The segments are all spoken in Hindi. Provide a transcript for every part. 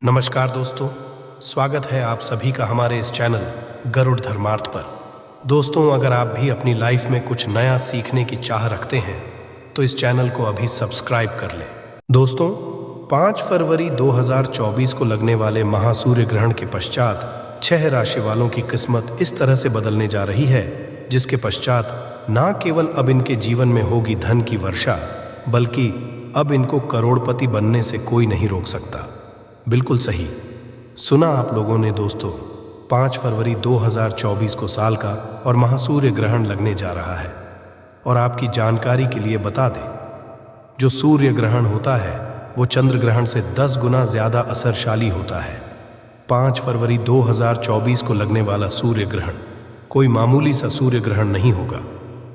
नमस्कार दोस्तों, स्वागत है आप सभी का हमारे इस चैनल गरुड़ धर्मार्थ पर। दोस्तों, अगर आप भी अपनी लाइफ में कुछ नया सीखने की चाह रखते हैं तो इस चैनल को अभी सब्सक्राइब कर लें। दोस्तों, 5 फरवरी 2024 को लगने वाले महासूर्य ग्रहण के पश्चात 6 राशि वालों की किस्मत इस तरह से बदलने जा रही है, जिसके पश्चात ना केवल अब इनके जीवन में होगी धन की वर्षा, बल्कि अब इनको करोड़पति बनने से कोई नहीं रोक सकता। बिल्कुल सही सुना आप लोगों ने दोस्तों। 5 फरवरी 2024 को साल का और महासूर्य ग्रहण लगने जा रहा है। और आपकी जानकारी के लिए बता दें, जो सूर्य ग्रहण होता है वो चंद्र ग्रहण से 10 गुना ज़्यादा असरशाली होता है। 5 फरवरी 2024 को लगने वाला सूर्य ग्रहण कोई मामूली सा सूर्य ग्रहण नहीं होगा,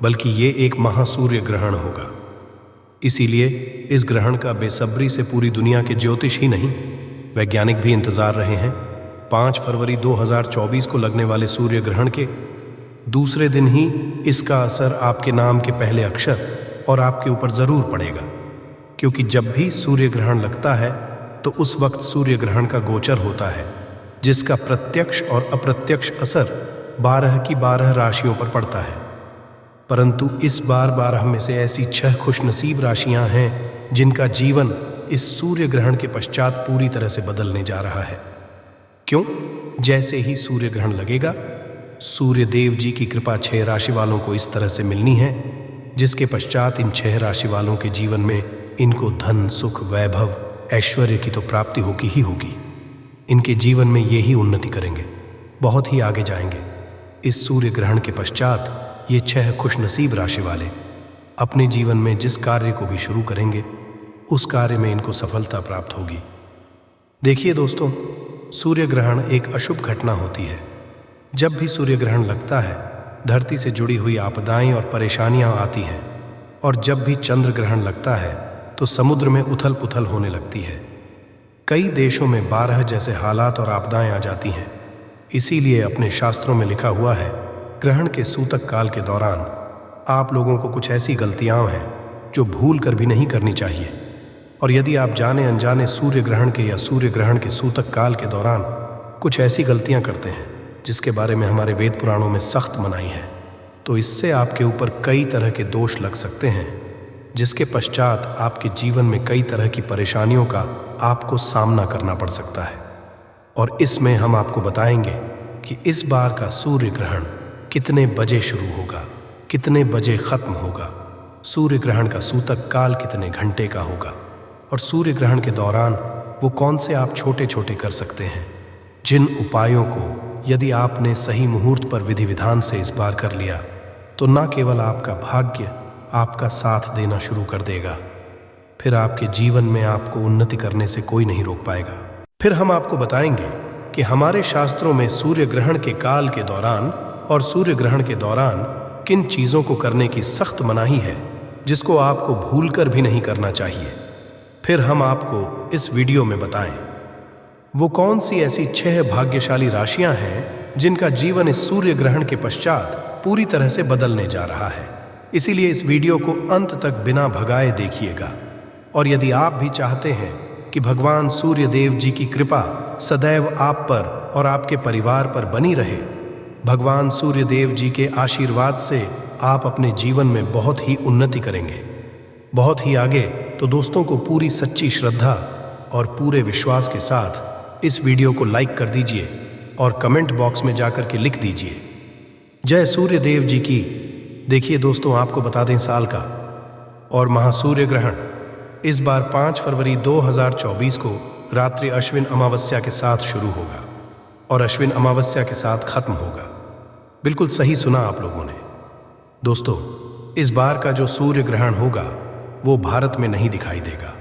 बल्कि ये एक महासूर्य ग्रहण होगा। इसीलिए इस ग्रहण का बेसब्री से पूरी दुनिया के ज्योतिष ही नहीं, वैज्ञानिक भी इंतजार रहे हैं। 5 फरवरी 2024 को लगने वाले सूर्य ग्रहण के दूसरे दिन ही इसका असर आपके नाम के पहले अक्षर और आपके ऊपर जरूर पड़ेगा, क्योंकि जब भी सूर्य ग्रहण लगता है तो उस वक्त सूर्य ग्रहण का गोचर होता है, जिसका प्रत्यक्ष और अप्रत्यक्ष असर 12 की 12 राशियों पर पड़ता है। परंतु इस बार 12 में से ऐसी 6 खुशनसीब राशियां हैं जिनका जीवन इस सूर्य ग्रहण के पश्चात पूरी तरह से बदलने जा रहा है। क्यों? जैसे ही सूर्य ग्रहण लगेगा, सूर्य देव जी की कृपा 6 राशि वालों को इस तरह से मिलनी है, जिसके पश्चात इन 6 राशि वालों के जीवन में इनको धन, सुख, वैभव, ऐश्वर्य की तो प्राप्ति होगी ही होगी। इनके जीवन में ये ही उन्नति करेंगे, बहुत ही आगे जाएंगे। इस सूर्य ग्रहण के पश्चात ये 6 खुशनसीब राशि वाले अपने जीवन में जिस कार्य को भी शुरू करेंगे, उस कार्य में इनको सफलता प्राप्त होगी। देखिए दोस्तों, सूर्य ग्रहण एक अशुभ घटना होती है। जब भी सूर्य ग्रहण लगता है, धरती से जुड़ी हुई आपदाएं और परेशानियां आती हैं, और जब भी चंद्र ग्रहण लगता है तो समुद्र में उथल पुथल होने लगती है। कई देशों में 12 जैसे हालात और आपदाएं आ जाती हैं। इसीलिए अपने शास्त्रों में लिखा हुआ है, ग्रहण के सूतक काल के दौरान आप लोगों को कुछ ऐसी गलतियां हैं जो भूल कर भी नहीं करनी चाहिए। और यदि आप जाने अनजाने सूर्य ग्रहण के या सूर्य ग्रहण के सूतक काल के दौरान कुछ ऐसी गलतियां करते हैं जिसके बारे में हमारे वेद पुराणों में सख्त मनाही है, तो इससे आपके ऊपर कई तरह के दोष लग सकते हैं, जिसके पश्चात आपके जीवन में कई तरह की परेशानियों का आपको सामना करना पड़ सकता है। और इसमें हम आपको बताएंगे कि इस बार का सूर्य ग्रहण कितने बजे शुरू होगा, कितने बजे खत्म होगा, सूर्य ग्रहण का सूतक काल कितने घंटे का होगा, और सूर्य ग्रहण के दौरान वो कौन से आप छोटे छोटे कर सकते हैं, जिन उपायों को यदि आपने सही मुहूर्त पर विधि विधान से इस बार कर लिया तो न केवल आपका भाग्य आपका साथ देना शुरू कर देगा, फिर आपके जीवन में आपको उन्नति करने से कोई नहीं रोक पाएगा। फिर हम आपको बताएंगे कि हमारे शास्त्रों में सूर्य ग्रहण के काल के दौरान और सूर्य ग्रहण के दौरान किन चीज़ों को करने की सख्त मनाही है, जिसको आपको भूलकर भी नहीं करना चाहिए। फिर हम आपको इस वीडियो में बताएं वो कौन सी ऐसी 6 भाग्यशाली राशियां हैं जिनका जीवन इस सूर्य ग्रहण के पश्चात पूरी तरह से बदलने जा रहा है। इसीलिए इस वीडियो को अंत तक बिना भगाए देखिएगा। और यदि आप भी चाहते हैं कि भगवान सूर्य देव जी की कृपा सदैव आप पर और आपके परिवार पर बनी रहे, भगवान सूर्य देव जी के आशीर्वाद से आप अपने जीवन में बहुत ही उन्नति करेंगे, बहुत ही आगे, तो दोस्तों को पूरी सच्ची श्रद्धा और पूरे विश्वास के साथ इस वीडियो को लाइक कर दीजिए और कमेंट बॉक्स में जाकर के लिख दीजिए, जय सूर्य देव जी की। देखिए दोस्तों, आपको बता दें, साल का और महासूर्य ग्रहण इस बार 5 फरवरी 2024 को रात्रि अश्विन अमावस्या के साथ शुरू होगा और अश्विन अमावस्या के साथ खत्म होगा। बिल्कुल सही सुना आप लोगों ने। दोस्तों, इस बार का जो सूर्य ग्रहण होगा वो भारत में नहीं दिखाई देगा,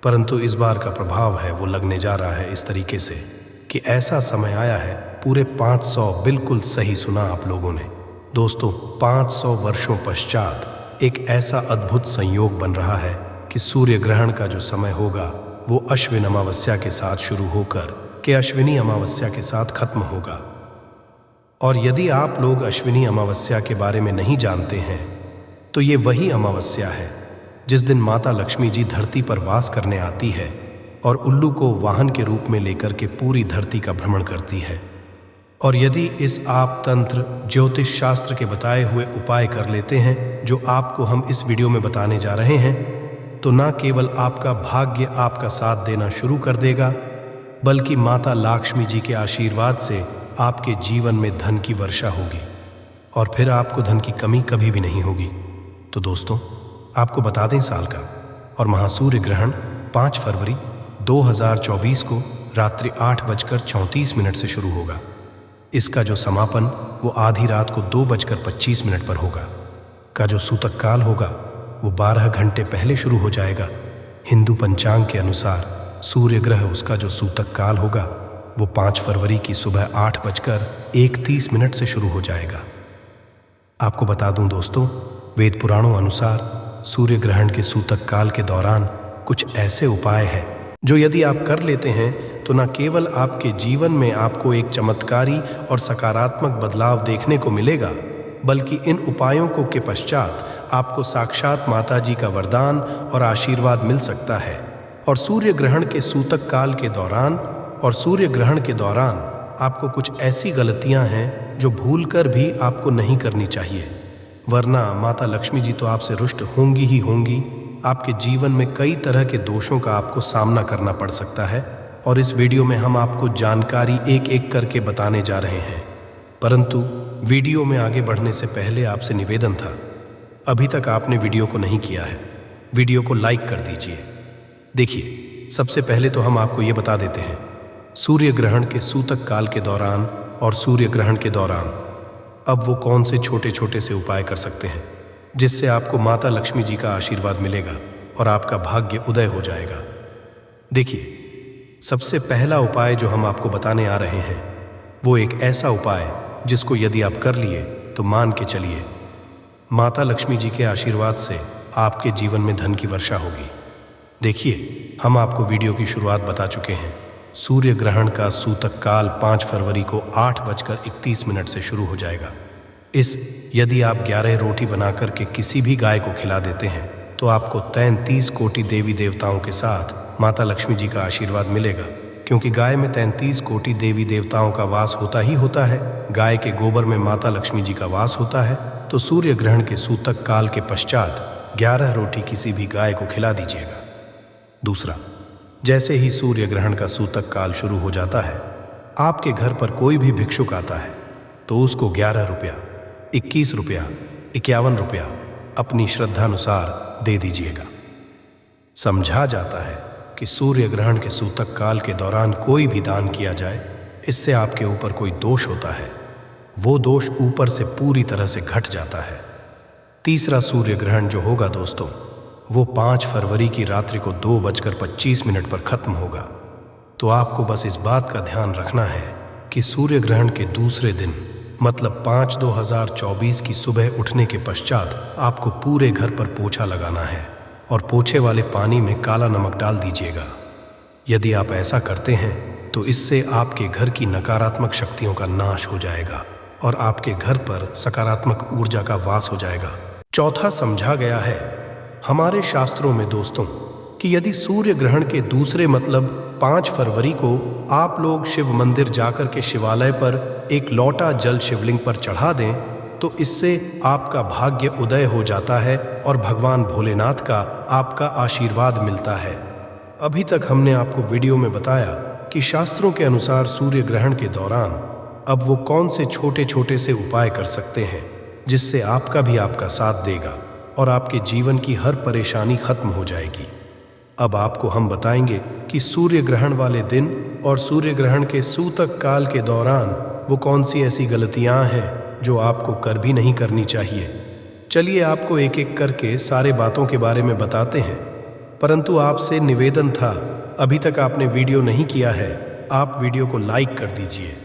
परंतु इस बार का प्रभाव है वो लगने जा रहा है इस तरीके से कि ऐसा समय आया है पूरे 500, बिल्कुल सही सुना आप लोगों ने दोस्तों, 500 वर्षों पश्चात एक ऐसा अद्भुत संयोग बन रहा है कि सूर्य ग्रहण का जो समय होगा वो अश्विन अमावस्या के साथ शुरू होकर के अश्विनी अमावस्या के साथ खत्म होगा। और यदि आप लोग अश्विनी अमावस्या के बारे में नहीं जानते हैं तो ये वही अमावस्या है जिस दिन माता लक्ष्मी जी धरती पर वास करने आती है और उल्लू को वाहन के रूप में लेकर के पूरी धरती का भ्रमण करती है। और यदि इस आप तंत्र ज्योतिष शास्त्र के बताए हुए उपाय कर लेते हैं जो आपको हम इस वीडियो में बताने जा रहे हैं, तो ना केवल आपका भाग्य आपका साथ देना शुरू कर देगा, बल्कि माता लक्ष्मी जी के आशीर्वाद से आपके जीवन में धन की वर्षा होगी और फिर आपको धन की कमी कभी भी नहीं होगी। तो दोस्तों, आपको बता दें साल का और महासूर्य ग्रहण 5 फरवरी 2024 को रात्रि 8:34 से शुरू होगा। इसका जो समापन वो आधी रात को 2:25 पर होगा। का जो सूतक काल होगा वो 12 घंटे पहले शुरू हो जाएगा। हिंदू पंचांग के अनुसार सूर्य ग्रह उसका जो सूतक काल होगा वो 5 फरवरी की सुबह 8:31 से शुरू हो जाएगा। आपको बता दूं दोस्तों, वेद पुराणों अनुसार सूर्य ग्रहण के सूतक काल के दौरान कुछ ऐसे उपाय हैं जो यदि आप कर लेते हैं तो न केवल आपके जीवन में आपको एक चमत्कारी और सकारात्मक बदलाव देखने को मिलेगा, बल्कि इन उपायों को के पश्चात आपको साक्षात माता जी का वरदान और आशीर्वाद मिल सकता है। और सूर्य ग्रहण के सूतक काल के दौरान आपको कुछ ऐसी गलतियां हैं जो भूलकर भी आपको नहीं करनी चाहिए, वरना माता लक्ष्मी जी तो आपसे रुष्ट होंगी ही होंगी। आपके जीवन में कई तरह के दोषों का आपको सामना करना पड़ सकता है और इस वीडियो में हम आपको जानकारी एक एक करके बताने जा रहे हैं। परंतु वीडियो में आगे बढ़ने से पहले आपसे निवेदन था, अभी तक आपने वीडियो को नहीं किया है, वीडियो को लाइक कर दीजिए। देखिए, सबसे पहले तो हम आपको ये बता देते हैं, सूर्य ग्रहण के सूतक काल के दौरान और सूर्य ग्रहण के दौरान अब वो कौन से छोटे छोटे से उपाय कर सकते हैं जिससे आपको माता लक्ष्मी जी का आशीर्वाद मिलेगा और आपका भाग्य उदय हो जाएगा। देखिए, सबसे पहला उपाय जो हम आपको बताने आ रहे हैं वो एक ऐसा उपाय जिसको यदि आप कर लिए तो मान के चलिए माता लक्ष्मी जी के आशीर्वाद से आपके जीवन में धन की वर्षा होगी। देखिए, हम आपको वीडियो की शुरुआत बता चुके हैं। सूर्य ग्रहण का सूतक काल 5 फरवरी को 8:31 से शुरू हो जाएगा। यदि आप 11 रोटी बनाकर के किसी भी गाय को खिला देते हैं तो आपको 33 कोटि देवी देवताओं के साथ माता लक्ष्मी जी का आशीर्वाद मिलेगा, क्योंकि गाय में 33 कोटि देवी देवताओं का वास होता ही होता है। गाय के गोबर में माता लक्ष्मी जी का वास होता है। तो सूर्य ग्रहण के सूतक काल के पश्चात 11 रोटी किसी भी गाय को खिला दीजिएगा। दूसरा, जैसे ही सूर्य ग्रहण का सूतक काल शुरू हो जाता है, आपके घर पर कोई भी भिक्षुक आता है तो उसको 11 रुपया, 21 रुपया, 51 रुपया अपनी श्रद्धानुसार दे दीजिएगा। समझा जाता है कि सूर्य ग्रहण के सूतक काल के दौरान कोई भी दान किया जाए, इससे आपके ऊपर कोई दोष होता है, वो दोष ऊपर से पूरी तरह से घट जाता है। तीसरा सूर्य ग्रहण जो होगा दोस्तों, वो 5 फरवरी की रात्रि को 2:25 पर खत्म होगा। तो आपको बस इस बात का ध्यान रखना है कि सूर्य ग्रहण के दूसरे दिन मतलब 5/2024 की सुबह उठने के पश्चात आपको पूरे घर पर पोछा लगाना है और पोछे वाले पानी में काला नमक डाल दीजिएगा। यदि आप ऐसा करते हैं तो इससे आपके घर की नकारात्मक शक्तियों का नाश हो जाएगा और आपके घर पर सकारात्मक ऊर्जा का वास हो जाएगा। चौथा, समझा गया है हमारे शास्त्रों में दोस्तों कि यदि सूर्य ग्रहण के दूसरे मतलब 5 फरवरी को आप लोग शिव मंदिर जाकर के शिवालय पर एक लोटा जल शिवलिंग पर चढ़ा दें तो इससे आपका भाग्य उदय हो जाता है और भगवान भोलेनाथ का आपका आशीर्वाद मिलता है। अभी तक हमने आपको वीडियो में बताया कि शास्त्रों के अनुसार सूर्य ग्रहण के दौरान अब वो कौन से छोटे छोटे से उपाय कर सकते हैं जिससे आपका भी आपका साथ देगा और आपके जीवन की हर परेशानी खत्म हो जाएगी। अब आपको हम बताएंगे कि सूर्य ग्रहण वाले दिन और सूर्य ग्रहण के सूतक काल के दौरान वो कौन सी ऐसी गलतियां हैं जो आपको कर भी नहीं करनी चाहिए। चलिए आपको एक एक करके सारे बातों के बारे में बताते हैं, परंतु आपसे निवेदन था, अभी तक आपने वीडियो नहीं किया है, आप वीडियो को लाइक कर दीजिए।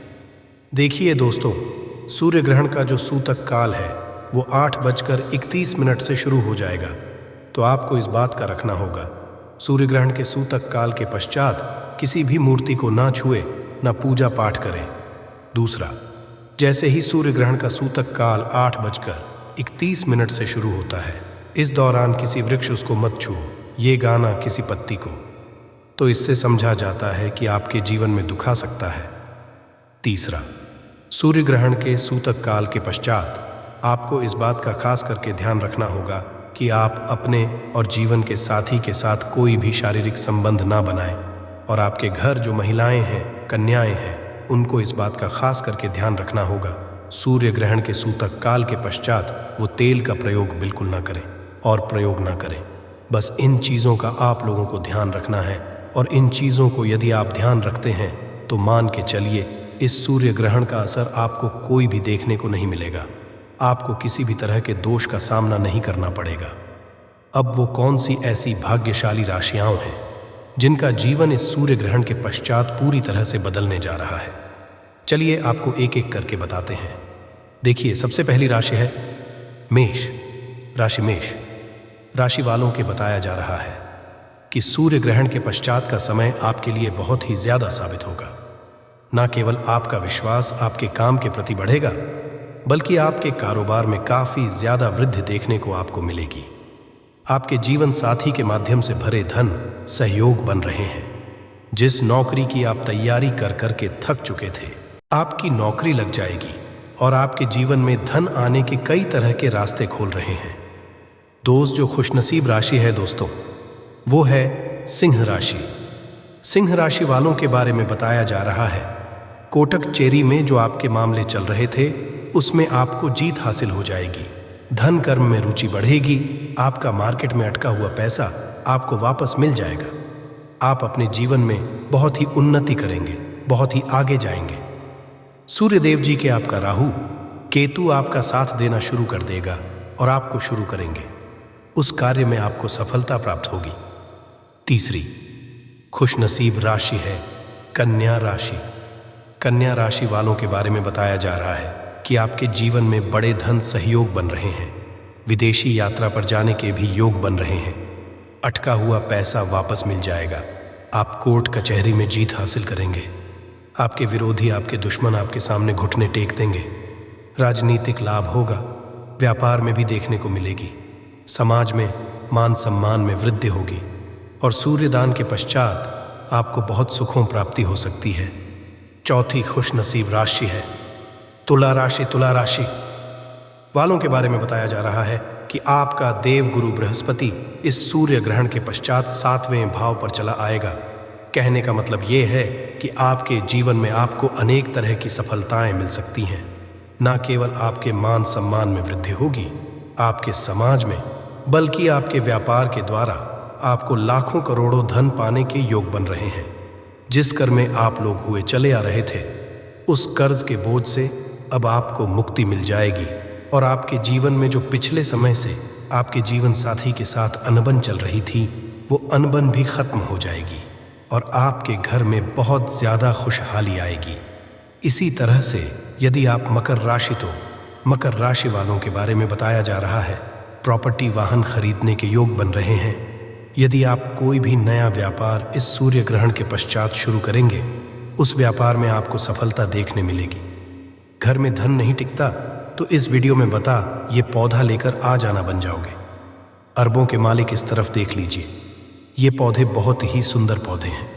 देखिए दोस्तों, सूर्य ग्रहण का जो सूतक काल है वो 8:31 से शुरू हो जाएगा। तो आपको इस बात का रखना होगा, सूर्य ग्रहण के सूतक काल के पश्चात किसी भी मूर्ति को ना छुए, ना पूजा पाठ करें। दूसरा, जैसे ही सूर्य ग्रहण का सूतक काल 8:31 से शुरू होता है, इस दौरान किसी वृक्ष उसको मत छुओ, ये गाना किसी पत्ती को। तो इससे समझा जाता है कि आपके जीवन में दुख आ सकता है। तीसरा, सूर्य ग्रहण के सूतक काल के पश्चात आपको इस बात का खास करके ध्यान रखना होगा कि आप अपने और जीवन के साथी के साथ कोई भी शारीरिक संबंध ना बनाएं, और आपके घर जो महिलाएं हैं, कन्याएं हैं, उनको इस बात का खास करके ध्यान रखना होगा। सूर्य ग्रहण के सूतक काल के पश्चात वो तेल का प्रयोग बिल्कुल ना करें और प्रयोग ना करें। बस इन चीज़ों का आप लोगों को ध्यान रखना है, और इन चीज़ों को यदि आप ध्यान रखते हैं तो मान के चलिए इस सूर्य ग्रहण का असर आपको कोई भी देखने को नहीं मिलेगा। आपको किसी भी तरह के दोष का सामना नहीं करना पड़ेगा। अब वो कौन सी ऐसी भाग्यशाली राशियां हैं जिनका जीवन इस सूर्य ग्रहण के पश्चात पूरी तरह से बदलने जा रहा है? चलिए आपको एक एक करके बताते हैं। देखिए, सबसे पहली राशि है मेष राशि। मेष राशि वालों के बताया जा रहा है कि सूर्य ग्रहण के पश्चात का समय आपके लिए बहुत ही ज्यादा साबित होगा। न केवल आपका विश्वास आपके काम के प्रति बढ़ेगा, बल्कि आपके कारोबार में काफी ज्यादा वृद्धि देखने को आपको मिलेगी। आपके जीवन साथी के माध्यम से भरे धन सहयोग बन रहे हैं। जिस नौकरी की आप तैयारी कर करके थक चुके थे, आपकी नौकरी लग जाएगी और आपके जीवन में धन आने के कई तरह के रास्ते खोल रहे हैं। दोस्त, जो खुशनसीब राशि है दोस्तों, वो है सिंह राशि। सिंह राशि वालों के बारे में बताया जा रहा है कोटक चेरी में जो आपके मामले चल रहे थे उसमें आपको जीत हासिल हो जाएगी। धन कर्म में रुचि बढ़ेगी। आपका मार्केट में अटका हुआ पैसा आपको वापस मिल जाएगा। आप अपने जीवन में बहुत ही उन्नति करेंगे, बहुत ही आगे जाएंगे। सूर्यदेव जी के आपका राहु केतु आपका साथ देना शुरू कर देगा और आपको शुरू करेंगे। उस कार्य में आपको सफलता प्राप्त होगी। तीसरी खुशनसीब राशि है कन्या राशि। कन्या राशि वालों के बारे में बताया जा रहा है कि आपके जीवन में बड़े धन सहयोग बन रहे हैं। विदेशी यात्रा पर जाने के भी योग बन रहे हैं। अटका हुआ पैसा वापस मिल जाएगा। आप कोर्ट कचहरी में जीत हासिल करेंगे। आपके विरोधी, आपके दुश्मन आपके सामने घुटने टेक देंगे। राजनीतिक लाभ होगा। व्यापार में भी देखने को मिलेगी। समाज में मान सम्मान में वृद्धि होगी और सूर्यदान के पश्चात आपको बहुत सुखों प्राप्ति हो सकती है। चौथी खुशनसीब राशि है तुला राशि। तुला राशि वालों के बारे में बताया जा रहा है कि आपका देव गुरु बृहस्पति इस सूर्य ग्रहण के पश्चात 7वें भाव पर चला आएगा। कहने का मतलब ये है कि आपके जीवन में आपको अनेक तरह की सफलताएं मिल सकती हैं। न केवल आपके मान सम्मान में वृद्धि होगी, आपके समाज में, बल्कि आपके व्यापार के द्वारा आपको लाखों करोड़ों धन पाने के योग बन रहे हैं। जिस कर में आप लोग हुए चले आ रहे थे, उस कर्ज के बोझ से अब आपको मुक्ति मिल जाएगी और आपके जीवन में जो पिछले समय से आपके जीवन साथी के साथ अनबन चल रही थी, वो अनबन भी खत्म हो जाएगी और आपके घर में बहुत ज्यादा खुशहाली आएगी। इसी तरह से यदि आप मकर राशि, तो मकर राशि वालों के बारे में बताया जा रहा है प्रॉपर्टी, वाहन खरीदने के योग बन रहे हैं। यदि आप कोई भी नया व्यापार इस सूर्य ग्रहण के पश्चात शुरू करेंगे, उस व्यापार में आपको सफलता देखने मिलेगी। घर में धन नहीं टिकता तो इस वीडियो में बता ये पौधा लेकर आ जाना बन जाओगे। अरबों के मालिक इस तरफ देख लीजिए। ये पौधे बहुत ही सुंदर पौधे हैं,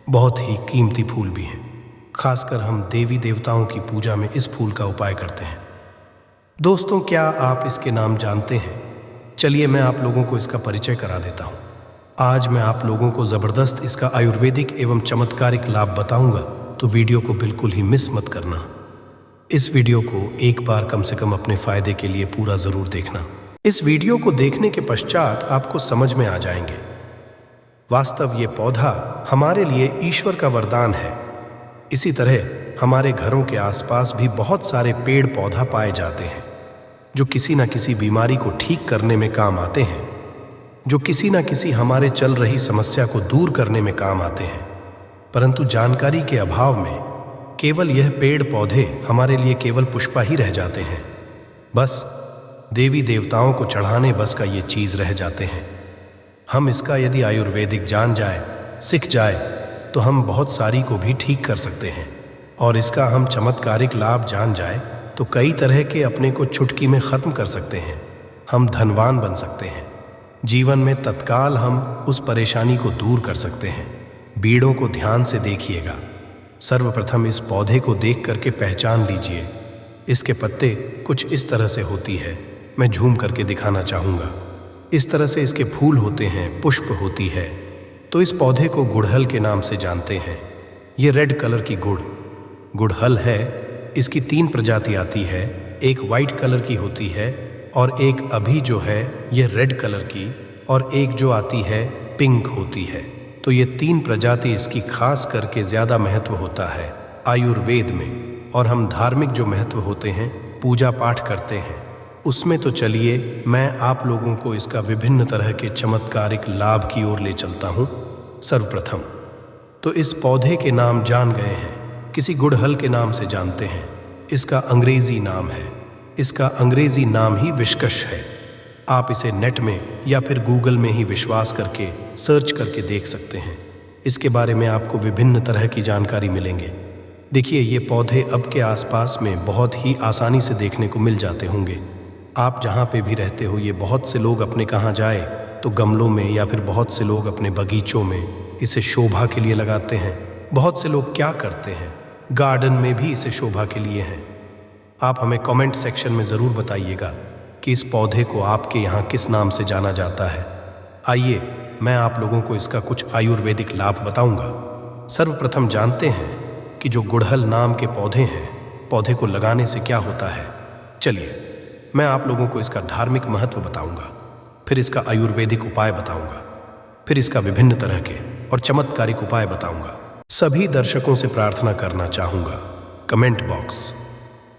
बहुत ही कीमती फूल भी हैं। खासकर हम देवी देवताओं की पूजा में इस फूल का उपाय करते हैं। दोस्तों, क्या आप इसके नाम जानते हैं? चलिए मैं आप लोगों को इसका परिचय करा देता हूँ। आज मैं आप लोगों को ज़बरदस्त इसका आयुर्वेदिक एवं चमत्कारिक लाभ बताऊंगा, तो वीडियो को बिल्कुल ही मिस मत करना। इस वीडियो को एक बार कम से कम अपने फायदे के लिए पूरा ज़रूर देखना। इस वीडियो को देखने के पश्चात आपको समझ में आ जाएंगे, वास्तव ये पौधा हमारे लिए ईश्वर का वरदान है। इसी तरह हमारे घरों के आसपास भी बहुत सारे पेड़ पौधा पाए जाते हैं जो किसी न किसी बीमारी को ठीक करने में काम आते हैं, जो किसी न किसी हमारे चल रही समस्या को दूर करने में काम आते हैं। परंतु जानकारी के अभाव में केवल यह पेड़ पौधे हमारे लिए केवल पुष्पा ही रह जाते हैं। बस देवी देवताओं को चढ़ाने बस का ये चीज़ रह जाते हैं। हम इसका यदि आयुर्वेदिक जान जाए, सीख जाए, तो हम बहुत सारी को भी ठीक कर सकते हैं। और इसका हम चमत्कारिक लाभ जान जाए तो कई तरह के अपने को चुटकी में ख़त्म कर सकते हैं। हम धनवान बन सकते हैं। जीवन में तत्काल हम उस परेशानी को दूर कर सकते हैं। बीड़ों को ध्यान से देखिएगा। सर्वप्रथम इस पौधे को देख करके पहचान लीजिए। इसके पत्ते कुछ इस तरह से होती है, मैं झूम करके दिखाना चाहूँगा। इस तरह से इसके फूल होते हैं, पुष्प होती है। तो इस पौधे को गुड़हल के नाम से जानते हैं। ये रेड कलर की गुड़हल है। इसकी 3 प्रजाति आती है, एक वाइट कलर की होती है और एक अभी जो है ये रेड कलर की, और एक जो आती है पिंक होती है। तो ये 3 प्रजाति इसकी खास करके ज़्यादा महत्व होता है आयुर्वेद में। और हम धार्मिक जो महत्व होते हैं, पूजा पाठ करते हैं, उसमें तो चलिए मैं आप लोगों को इसका विभिन्न तरह के चमत्कारिक लाभ की ओर ले चलता हूँ। सर्वप्रथम तो इस पौधे के नाम जान गए हैं, किसी गुड़हल के नाम से जानते हैं। इसका अंग्रेजी नाम है, इसका अंग्रेजी नाम ही विस्कस है। आप इसे नेट में या फिर गूगल में ही विश्वास करके सर्च करके देख सकते हैं। इसके बारे में आपको विभिन्न तरह की जानकारी मिलेंगे। देखिए, ये पौधे अब के आसपास में बहुत ही आसानी से देखने को मिल जाते होंगे। आप जहाँ पे भी रहते हो, ये बहुत से लोग अपने कहाँ जाए तो गमलों में या फिर बहुत से लोग अपने बगीचों में इसे शोभा के लिए लगाते हैं। बहुत से लोग क्या करते हैं, गार्डन में भी इसे शोभा के लिए हैं। आप हमें कमेंट सेक्शन में ज़रूर बताइएगा कि इस पौधे को आपके यहाँ किस नाम से जाना जाता है। आइए मैं आप लोगों को इसका कुछ आयुर्वेदिक लाभ बताऊंगा। सर्वप्रथम जानते हैं कि जो गुड़हल नाम के पौधे हैं, पौधे को लगाने से क्या होता है। चलिए मैं आप लोगों को इसका धार्मिक महत्व बताऊंगा, फिर इसका आयुर्वेदिक उपाय बताऊंगा, फिर इसका विभिन्न तरह के और चमत्कारिक उपाय बताऊंगा। सभी दर्शकों से प्रार्थना करना चाहूँगा, कमेंट बॉक्स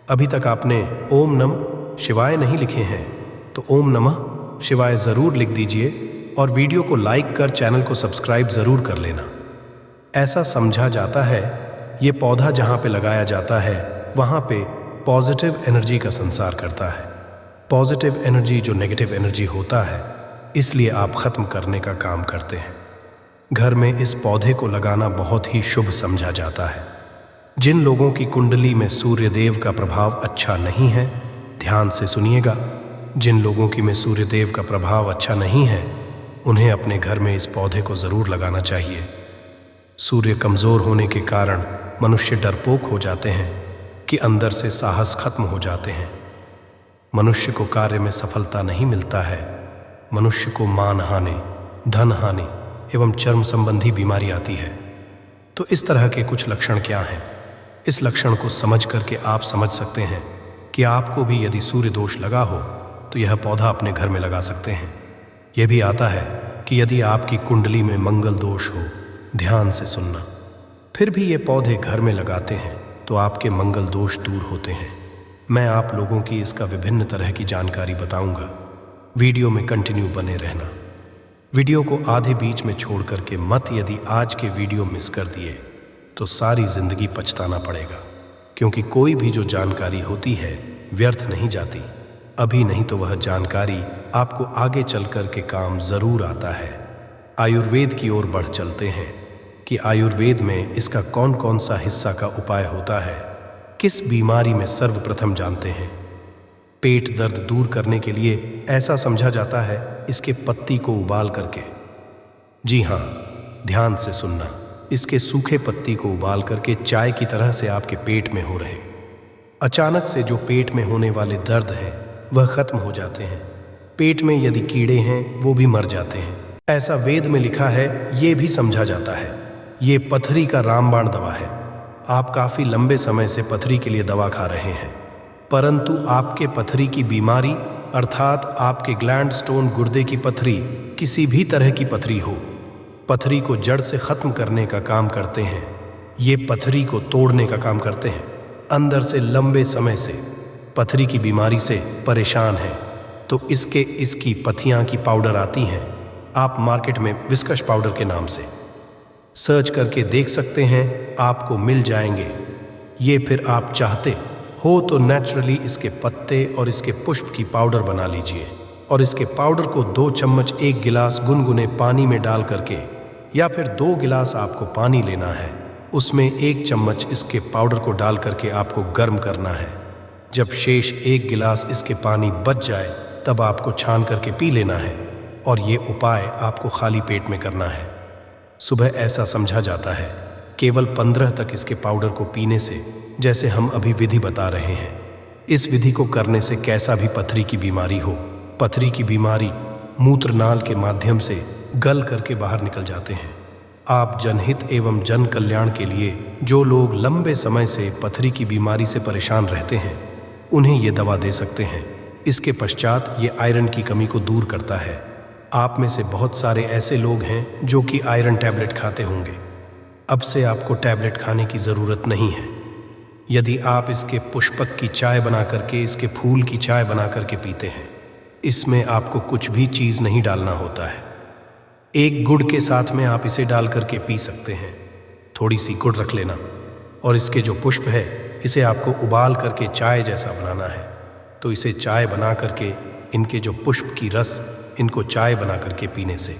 अभी तक आपने ओम नमः शिवाय नहीं लिखे हैं तो ओम नमः शिवाय ज़रूर लिख दीजिए और वीडियो को लाइक कर चैनल को सब्सक्राइब ज़रूर कर लेना। ऐसा समझा जाता है ये पौधा जहाँ पे लगाया जाता है वहाँ पे पॉजिटिव एनर्जी का संचार करता है। पॉजिटिव एनर्जी जो नेगेटिव एनर्जी होता है, इसलिए आप ख़त्म करने का काम करते हैं। घर में इस पौधे को लगाना बहुत ही शुभ समझा जाता है। जिन लोगों की कुंडली में सूर्य देव का प्रभाव अच्छा नहीं है, ध्यान से सुनिएगा, जिन लोगों की में सूर्य देव का प्रभाव अच्छा नहीं है, उन्हें अपने घर में इस पौधे को ज़रूर लगाना चाहिए। सूर्य कमज़ोर होने के कारण मनुष्य डरपोक हो जाते हैं कि अंदर से साहस खत्म हो जाते हैं। मनुष्य को कार्य में सफलता नहीं मिलता है। मनुष्य को मान हानि, धन हानि एवं चर्म संबंधी बीमारी आती है। तो इस तरह के कुछ लक्षण क्या हैं? इस लक्षण को समझ करके आप समझ सकते हैं कि आपको भी यदि सूर्य दोष लगा हो तो यह पौधा अपने घर में लगा सकते हैं। यह भी आता है कि यदि आपकी कुंडली में मंगल दोष हो, ध्यान से सुनना, फिर भी ये पौधे घर में लगाते हैं तो आपके मंगल दोष दूर होते हैं। मैं आप लोगों की इसका विभिन्न तरह की जानकारी बताऊंगा। वीडियो में कंटिन्यू बने रहना। वीडियो को आधे बीच में छोड़ करके मत, यदि आज के वीडियो मिस कर दिए तो सारी ज़िंदगी पछताना पड़ेगा, क्योंकि कोई भी जो जानकारी होती है व्यर्थ नहीं जाती। अभी नहीं तो वह जानकारी आपको आगे चल कर के काम ज़रूर आता है। आयुर्वेद की ओर बढ़ चलते हैं कि आयुर्वेद में इसका कौन कौन सा हिस्सा का उपाय होता है। किस बीमारी में सर्वप्रथम जानते हैं? पेट दर्द दूर करने के लिए ऐसा समझा जाता है इसके पत्ती को उबाल करके। जी हाँ, ध्यान से सुनना, इसके सूखे पत्ती को उबाल करके चाय की तरह से आपके पेट में हो रहे अचानक से जो पेट में होने वाले दर्द हैं वह खत्म हो जाते हैं। पेट में यदि कीड़े हैं वो भी मर जाते हैं। ऐसा वेद में लिखा है, ये भी समझा जाता है ये पथरी का रामबाण दवा है। आप काफ़ी लंबे समय से पथरी के लिए दवा खा रहे हैं, परंतु आपके पथरी की बीमारी अर्थात आपके ग्लैंड स्टोन, गुर्दे की पथरी, किसी भी तरह की पथरी हो, पथरी को जड़ से ख़त्म करने का काम करते हैं। ये पथरी को तोड़ने का काम करते हैं। अंदर से लंबे समय से पथरी की बीमारी से परेशान हैं तो इसकी पथियाँ की पाउडर आती हैं। आप मार्केट में विस्कस पाउडर के नाम से सर्च करके देख सकते हैं, आपको मिल जाएंगे ये। फिर आप चाहते हो तो नेचुरली इसके पत्ते और इसके पुष्प की पाउडर बना लीजिए और इसके पाउडर को 2 चम्मच 1 गिलास गुनगुने पानी में डाल करके, या फिर 2 गिलास आपको पानी लेना है, उसमें 1 चम्मच इसके पाउडर को डाल करके आपको गर्म करना है। जब शेष 1 गिलास इसके पानी बच जाए तब आपको छान करके पी लेना है और ये उपाय आपको खाली पेट में करना है। सुबह ऐसा समझा जाता है केवल 15 तक इसके पाउडर को पीने से, जैसे हम अभी विधि बता रहे हैं। इस विधि को करने से कैसा भी पथरी की बीमारी हो, पथरी की बीमारी मूत्रनाल के माध्यम से गल करके बाहर निकल जाते हैं। आप जनहित एवं जन कल्याण के लिए जो लोग लंबे समय से पथरी की बीमारी से परेशान रहते हैं, उन्हें ये दवा दे सकते हैं। इसके पश्चात ये आयरन की कमी को दूर करता है। आप में से बहुत सारे ऐसे लोग हैं जो कि आयरन टैबलेट खाते होंगे। अब से आपको टैबलेट खाने की ज़रूरत नहीं है। यदि आप इसके पुष्पक की चाय बना करके, इसके फूल की चाय बना करके पीते हैं, इसमें आपको कुछ भी चीज़ नहीं डालना होता है। एक गुड़ के साथ में आप इसे डाल करके पी सकते हैं। थोड़ी सी गुड़ रख लेना और इसके जो पुष्प है, इसे आपको उबाल करके चाय जैसा बनाना है। तो इसे चाय बना करके, इनके जो पुष्प की रस, इनको चाय बना करके पीने से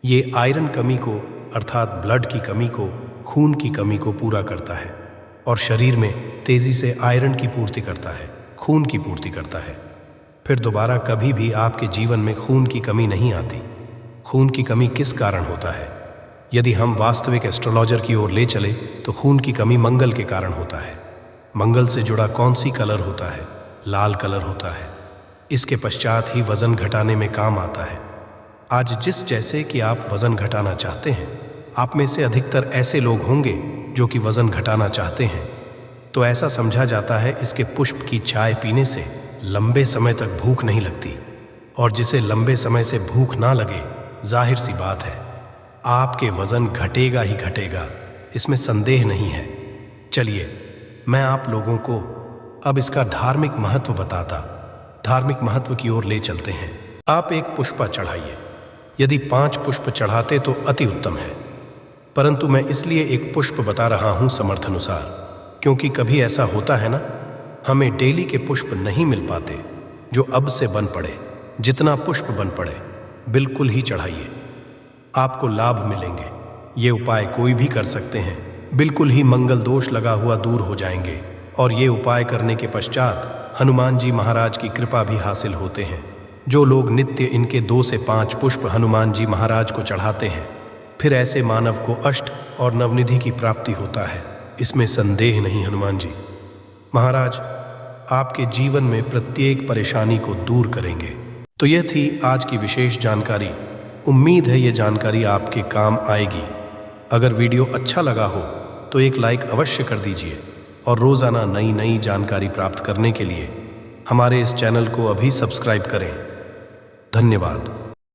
ये आयरन कमी को, अर्थात ब्लड की कमी को, खून की कमी को पूरा करता है और शरीर में तेज़ी से आयरन की पूर्ति करता है, खून की पूर्ति करता है। फिर दोबारा कभी भी आपके जीवन में खून की कमी नहीं आती। खून की कमी किस कारण होता है? यदि हम वास्तविक एस्ट्रोलॉजर की ओर ले चले तो खून की कमी मंगल के कारण होता है। मंगल से जुड़ा कौन सी कलर होता है? लाल कलर होता है। इसके पश्चात ही वज़न घटाने में काम आता है। आज जिस जैसे कि आप वज़न घटाना चाहते हैं, आप में से अधिकतर ऐसे लोग होंगे जो कि वज़न घटाना चाहते हैं। तो ऐसा समझा जाता है इसके पुष्प की चाय पीने से लंबे समय तक भूख नहीं लगती, और जिसे लंबे समय से भूख ना लगे, जाहिर सी बात है आपके वज़न घटेगा ही घटेगा, इसमें संदेह नहीं है। चलिए मैं आप लोगों को अब इसका धार्मिक महत्व बताता, धार्मिक महत्व की ओर ले चलते हैं। आप एक पुष्पा चढ़ाइए। यदि 5 पुष्प चढ़ाते तो अति उत्तम है, परंतु मैं इसलिए एक पुष्प बता रहा हूँ समर्थ अनुसार, क्योंकि कभी ऐसा होता है ना, हमें डेली के पुष्प नहीं मिल पाते जो अब से बन पड़े। जितना पुष्प बन पड़े बिल्कुल ही चढ़ाइए, आपको लाभ मिलेंगे। ये उपाय कोई भी कर सकते हैं, बिल्कुल ही मंगल दोष लगा हुआ दूर हो जाएंगे। और ये उपाय करने के पश्चात हनुमान जी महाराज की कृपा भी हासिल होते हैं। जो लोग नित्य इनके 2 से 5 पुष्प हनुमान जी महाराज को चढ़ाते हैं, फिर ऐसे मानव को अष्ट और नवनिधि की प्राप्ति होता है, इसमें संदेह नहीं। हनुमान जी महाराज आपके जीवन में प्रत्येक परेशानी को दूर करेंगे। तो यह थी आज की विशेष जानकारी। उम्मीद है ये जानकारी आपके काम आएगी। अगर वीडियो अच्छा लगा हो तो एक लाइक अवश्य कर दीजिए, और रोज़ाना नई नई जानकारी प्राप्त करने के लिए हमारे इस चैनल को अभी सब्सक्राइब करें। धन्यवाद।